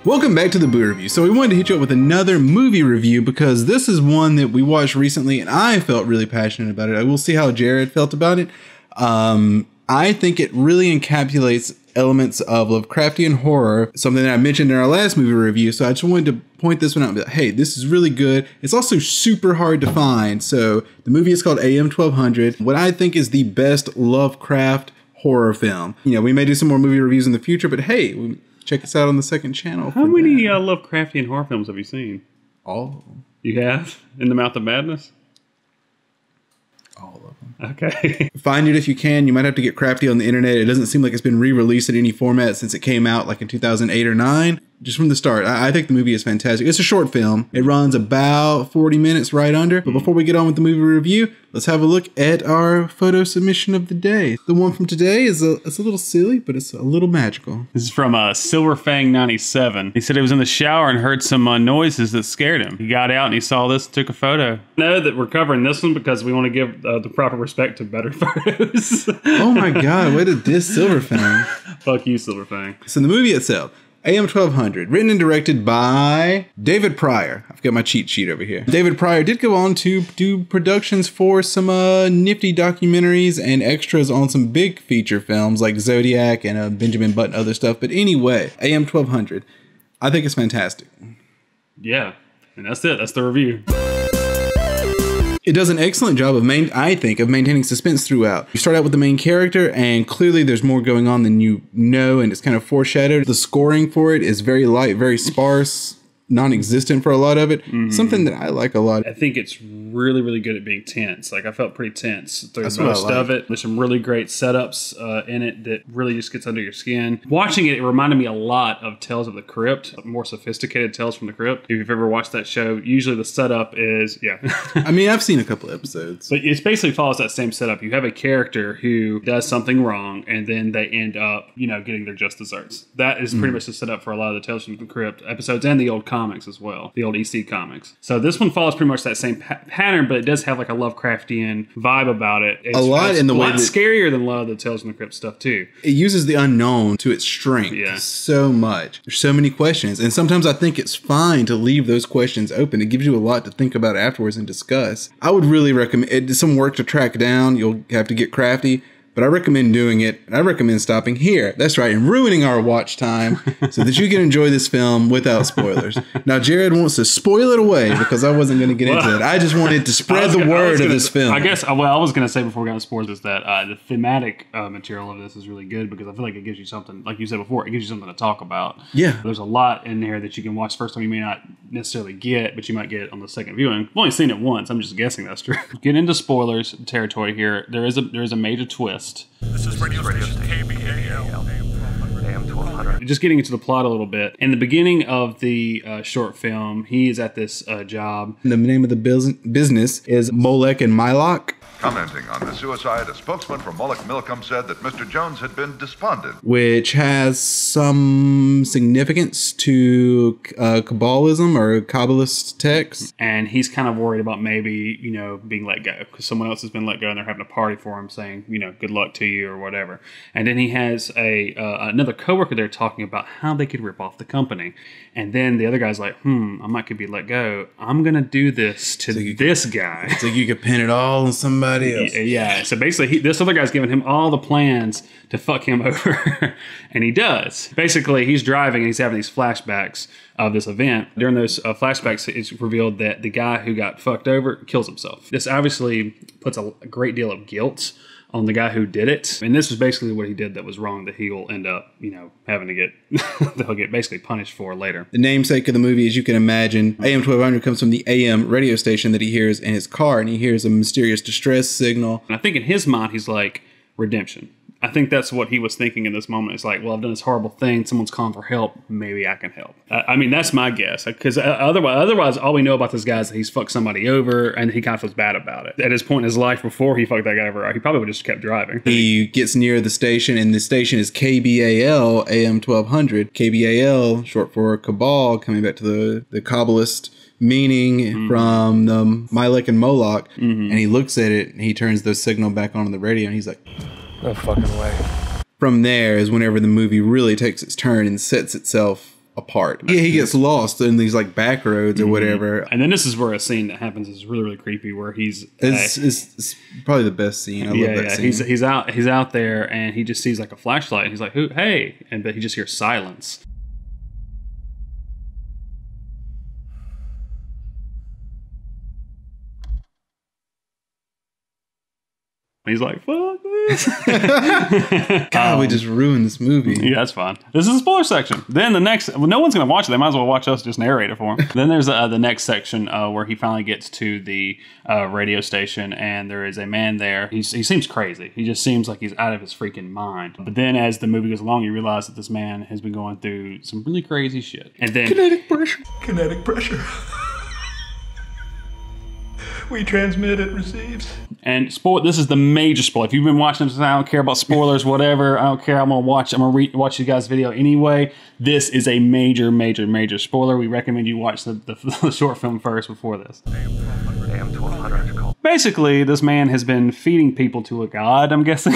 Welcome back to the Boo Review. So we wanted to hit you up with another movie review because this is one that we watched recently and I felt really passionate about it. I will see how Jared felt about it. I think it really encapsulates elements of Lovecraftian horror, something that I mentioned in our last movie review. So I just wanted to point this one out and be like, hey, this is really good. It's also super hard to find. So the movie is called AM 1200. What I think is the best Lovecraft horror film. You know, we may do some more movie reviews in the future, but hey, check us out on the second channel. How many Lovecraftian horror films have you seen? All of them. You have? In the Mouth of Madness? All of them. Okay. Find it if you can. You might have to get crafty on the internet. It doesn't seem like it's been re-released in any format since it came out like in 2008 or 9. Just from the start, I think the movie is fantastic. It's a short film. It runs about 40 minutes, right under. But before we get on with the movie review, let's have a look at our photo submission of the day. The one from today is it's a little silly, but it's a little magical. This is from Silverfang97. He said he was in the shower and heard some noises that scared him. He got out and he saw this, took a photo. Know that we're covering this one because we want to give the proper respect to better photos. Oh my God, way to diss Silverfang. Fuck you, Silverfang. So the movie itself. AM 1200, written and directed by David Pryor. I've got my cheat sheet over here. David Pryor did go on to do productions for some nifty documentaries and extras on some big feature films like Zodiac and Benjamin Button, other stuff. But anyway, AM 1200, I think it's fantastic. Yeah, and that's it. That's the review. It does an excellent job of maintaining suspense throughout. You start out with the main character and clearly there's more going on than you know and it's kind of foreshadowed. The scoring for it is very light, very sparse, non-existent for a lot of it. Something that I like a lot. I think it's really, really good at being tense. Like I felt pretty tense through most of it. There's some really great setups in it that really just gets under your skin. Watching it, it reminded me a lot of Tales of the Crypt, more sophisticated Tales from the Crypt. If you've ever watched that show, usually the setup is, yeah. I mean, I've seen a couple episodes. But it basically follows that same setup. You have a character who does something wrong and then they end up, you know, getting their just desserts. That is pretty much the setup for a lot of the Tales from the Crypt episodes and the old comics as well, the old EC comics. So this one follows pretty much that same pattern, but it does have like a Lovecraftian vibe about it. It's a lot scarier than a lot of the Tales from the Crypt stuff too. It uses the unknown to its strength so much. There's so many questions, and sometimes I think it's fine to leave those questions open. It gives you a lot to think about afterwards and discuss. I would really recommend it. Some work to track down. You'll have to get crafty. But I recommend doing it, and I recommend stopping here. That's right, and ruining our watch time so that you can enjoy this film without spoilers. Now, Jared wants to spoil it away because I wasn't going to get into it. I just wanted to spread the word of this film. I guess, well, I was going to say before we got into spoilers is that the thematic material of this is really good because I feel like it gives you something, like you said before, it gives you something to talk about. Yeah. There's a lot in there that you can watch first time you may not necessarily get, but you might get on the second viewing. I've only seen it once. I'm just guessing that's true. Get into spoilers territory here. There is a major twist. This is radio station KBAL AM 1200. Just getting into the plot a little bit. In the beginning of the short film, he is at this job. The name of the business is Molech and Mylok. Commenting on the suicide, a spokesman from Moloch Milcom said that Mr. Jones had been despondent. Which has some significance to Kabbalism or Kabbalist texts. And he's kind of worried about maybe, you know, being let go. Because someone else has been let go and they're having a party for him saying, you know, good luck to you or whatever. And then he has another coworker there talking about how they could rip off the company. And then the other guy's like, I might could be let go. I'm going to do this to this guy. It's like you could pin it all on somebody else. Yeah, so basically this other guy's giving him all the plans to fuck him over, and he does. Basically, he's driving and he's having these flashbacks of this event. During those flashbacks, it's revealed that the guy who got fucked over kills himself. This obviously puts a great deal of guilt on the guy who did it. And this was basically what he did that was wrong that he will end up, you know, having to get, they'll get basically punished for later. The namesake of the movie, as you can imagine, AM 1200 comes from the AM radio station that he hears in his car, and he hears a mysterious distress signal. And I think in his mind, he's like, redemption. I think that's what he was thinking in this moment. It's like, well, I've done this horrible thing. Someone's calling for help. Maybe I can help. I mean, that's my guess. Because otherwise, all we know about this guy is that he's fucked somebody over and he kind of feels bad about it. At his point in his life before he fucked that guy over, he probably would have just kept driving. He gets near the station, and the station is KBAL AM 1200. KBAL, short for Cabal, coming back to the Kabbalist meaning from the Molech and Moloch. And he looks at it and he turns the signal back on the radio and he's like, no fucking way. From there is whenever the movie really takes its turn and sets itself apart. Yeah, he gets lost in these like back roads or whatever. And then this is where a scene that happens is really, really creepy, where he's it's probably the best scene. I love that scene. He's out there and he just sees like a flashlight and he's like, hey, but he just hears silence. He's like, fuck this. God, we just ruined this movie. Yeah, that's fine. This is a spoiler section. Then the next, no one's going to watch it. They might as well watch us just narrate it for them. Then there's the next section where he finally gets to the radio station and there is a man there. He seems crazy. He just seems like he's out of his freaking mind. But then as the movie goes along, you realize that this man has been going through some really crazy shit. And then Kinetic pressure. Kinetic pressure. We transmit, it receives. And this is the major spoiler. If you've been watching this, I don't care about spoilers, whatever. I don't care. I'm gonna watch you guys' video anyway. This is a major, major, major spoiler. We recommend you watch the short film first before this. Basically, this man has been feeding people to a god, I'm guessing.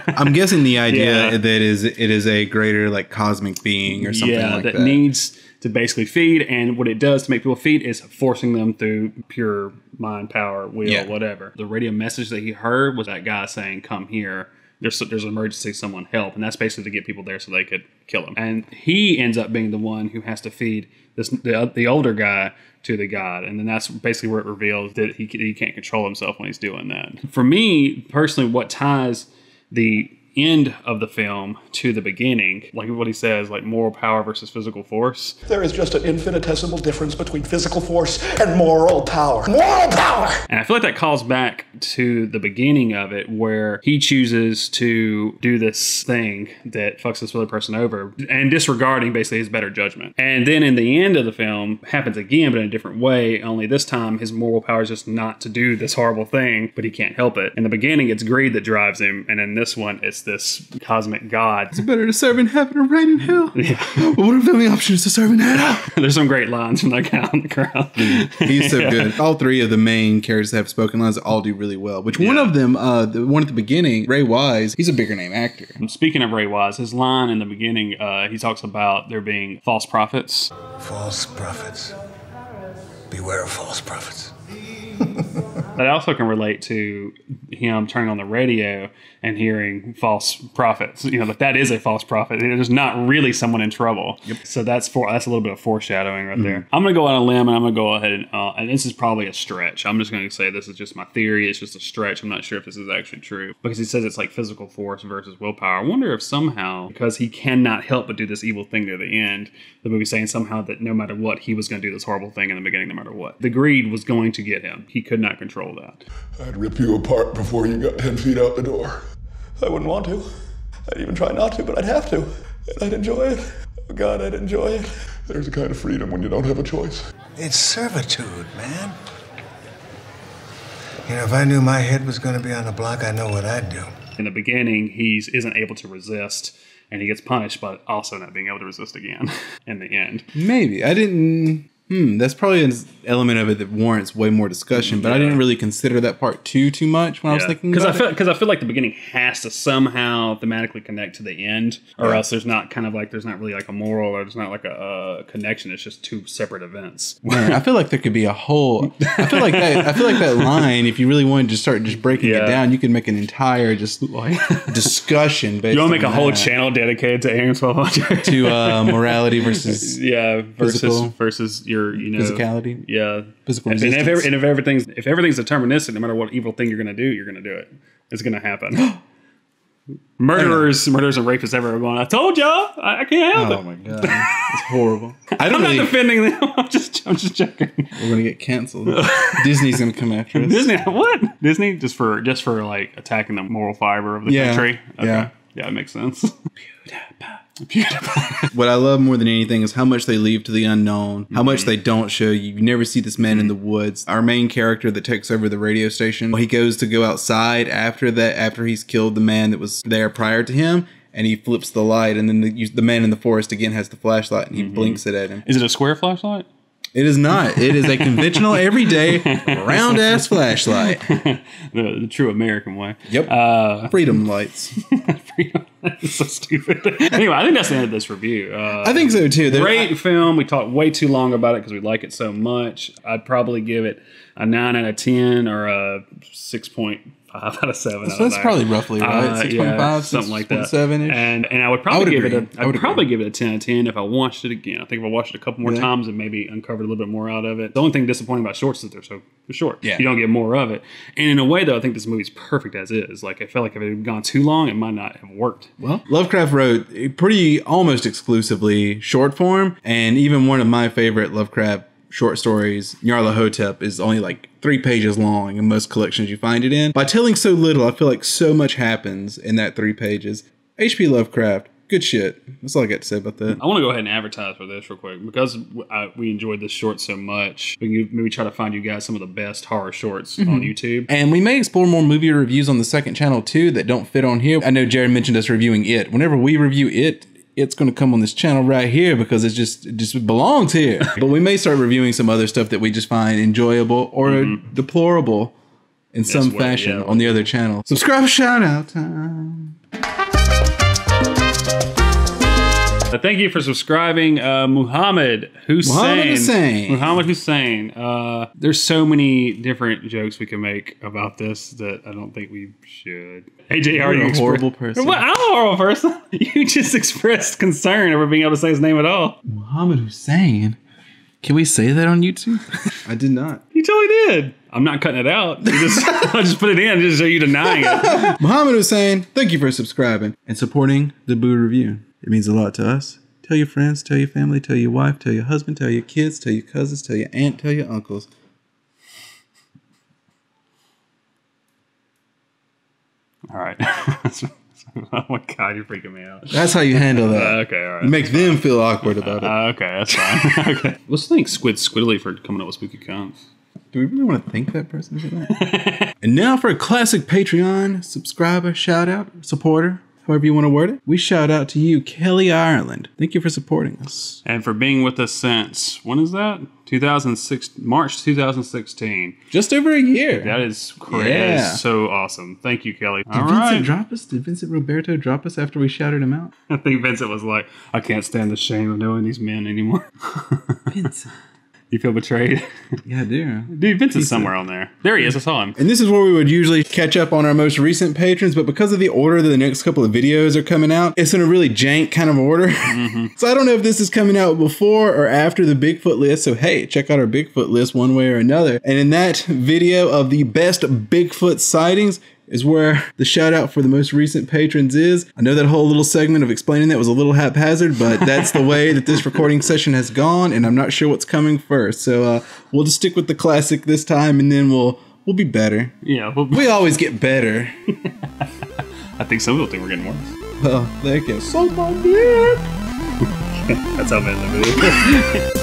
I'm guessing the idea that it is a greater like cosmic being or something like that. that needs to basically feed, and what it does to make people feed is forcing them through pure mind power, will, whatever. The radio message that he heard was that guy saying, come here, there's an emergency, someone help, and that's basically to get people there so they could kill him. And he ends up being the one who has to feed the older guy to the god, and then that's basically where it reveals that he can't control himself when he's doing that. For me personally, what ties the end of the film to the beginning, like what he says, like moral power versus physical force. There is just an infinitesimal difference between physical force and moral power. Moral power! And I feel like that calls back to the beginning of it, where he chooses to do this thing that fucks this other person over and disregarding basically his better judgment. And then in the end of the film happens again, but in a different way, only this time his moral power is just not to do this horrible thing, but he can't help it. In the beginning, it's greed that drives him, and in this one, it's this cosmic god. It's better to serve in heaven or reign in hell. Yeah. What if the only option is to serve in hell? There's some great lines from that guy on the crowd. He's so good. All three of the main characters that have spoken lines all do really well. Which one of them, the one at the beginning, Ray Wise, he's a bigger name actor. Speaking of Ray Wise, his line in the beginning, he talks about there being false prophets. False prophets. Beware of false prophets. That also can relate to him turning on the radio and hearing false prophets. You know, that is a false prophet. There's not really someone in trouble. Yep. So that's a little bit of foreshadowing right there. I'm going to go on a limb and I'm going to go ahead and this is probably a stretch. I'm just going to say this is just my theory. It's just a stretch. I'm not sure if this is actually true, because he says it's like physical force versus willpower. I wonder if somehow, because he cannot help but do this evil thing near the end, the movie's saying somehow that no matter what, he was going to do this horrible thing in the beginning, no matter what. The greed was going to get him. He could not control that. I'd rip you apart before you got 10 feet out the door. I wouldn't want to. I'd even try not to, but I'd have to. And I'd enjoy it. Oh God, I'd enjoy it. There's a kind of freedom when you don't have a choice. It's servitude, man. You know, if I knew my head was going to be on the block, I know what I'd do. In the beginning, he isn't able to resist, and he gets punished, but also not being able to resist again in the end. Maybe. I didn't... that's probably an element of it that warrants way more discussion, but I didn't really consider that part too much when I was thinking about it. Because I feel like the beginning has to somehow thematically connect to the end, or else there's not really like a moral, or there's not like a connection. It's just two separate events. Man, I feel like there could be a whole... I feel like that line, if you really wanted to start just breaking it down, you could make an entire just like discussion based on you want to make a whole channel dedicated to Aaron's to morality versus versus your physicality, physical and if everything's deterministic, no matter what evil thing you're going to do it. It's going to happen. Murderers and rapists everywhere going, I told y'all, I can't help it. Oh my God, it's horrible. I'm not defending them. I'm just joking. We're gonna get canceled. Disney's gonna come after us. Disney, what? Disney just for like attacking the moral fiber of the country. Okay. Yeah, it makes sense. What I love more than anything is how much they leave to the unknown, how much they don't show you. You never see this man in the woods. Our main character that takes over the radio station, he goes to go outside after he's killed the man that was there prior to him, and he flips the light, and then the man in the forest again has the flashlight, and he blinks it at him. Is it a square flashlight? It is not. It is a conventional, everyday, round-ass flashlight. The true American way. Yep. Freedom lights. Freedom. That's so stupid. Anyway, I think that's the end of this review. I think so, too. Great film. We talked way too long about it because we like it so much. I'd probably give it a 9 out of 10 or a 6.5 out of 7. So that's probably roughly right. 6.5, something like that. 7-ish. And I would probably give agree. it I'd probably give it a 10 out of 10 if I watched it again. I think if I watched it a couple more times and maybe uncovered a little bit more out of it. The only thing disappointing about shorts is that they're so short. Yeah. You don't get more of it. And in a way, though, I think this movie's perfect as is. Like, I felt like if it had gone too long, it might not have worked. Well, Lovecraft wrote a pretty almost exclusively short form, and even one of my favorite Lovecraft short stories, Nyarlathotep, is only like 3 pages long in most collections you find it in. By telling so little, I feel like so much happens in that 3 pages. H.P. Lovecraft, good shit. That's all I got to say about that. I want to go ahead and advertise for this real quick. Because we enjoyed this short so much, we can maybe try to find you guys some of the best horror shorts on YouTube. And we may explore more movie reviews on the second channel too that don't fit on here. I know Jared mentioned us reviewing It. Whenever we review It, it's going to come on this channel right here because it just belongs here. But we may start reviewing some other stuff that we just find enjoyable or deplorable in some fashion on the other channel. Subscribe, shout out time. Thank you for subscribing, Muhammad Hussein. Muhammad Hussein. There's so many different jokes we can make about this that I don't think we should. AJ, You're a horrible person. What? I'm a horrible person. You just expressed concern over being able to say his name at all. Muhammad Hussein. Can we say that on YouTube? I did not. You totally did. I'm not cutting it out. I just put it in just so you denying it. Muhammad Hussein, thank you for subscribing and supporting The Boo Review. It means a lot to us. Tell your friends, tell your family, tell your wife, tell your husband, tell your kids, tell your cousins, tell your aunt, tell your uncles. All right. Oh my God, you're freaking me out. That's how you handle that. Okay, all right. You make them feel awkward about it. Okay, that's fine. Okay. Let's thank Squid Squiddly for coming up with spooky cons. Do we really want to thank that person for that? And now for a classic Patreon subscriber shout out, supporter, however you want to word it. We shout out to you, Kelly Ireland. Thank you for supporting us. And for being with us since, when is that? March 2016. Just over a year. That is crazy. Yeah. That is so awesome. Thank you, Kelly. Did Vincent drop us? Did Vincent Roberto drop us after we shouted him out? I think Vincent was like, I can't stand the shame of knowing these men anymore. Vincent. You feel betrayed? Yeah, I do. Dude, Vincent's somewhere on there. There he is. I saw him. And this is where we would usually catch up on our most recent patrons, but because of the order that the next couple of videos are coming out, it's in a really jank kind of order. So I don't know if this is coming out before or after the Bigfoot list. So hey, check out our Bigfoot list one way or another. And in that video of the best Bigfoot sightings is where the shout out for the most recent patrons is. I know that whole little segment of explaining that was a little haphazard, but that's the way that this recording session has gone, and I'm not sure what's coming first. So we'll just stick with the classic this time, and then we'll be better. Yeah, we always get better. I think some people think we're getting worse. Well, there you go. So my dick. That's how I'm in the movie.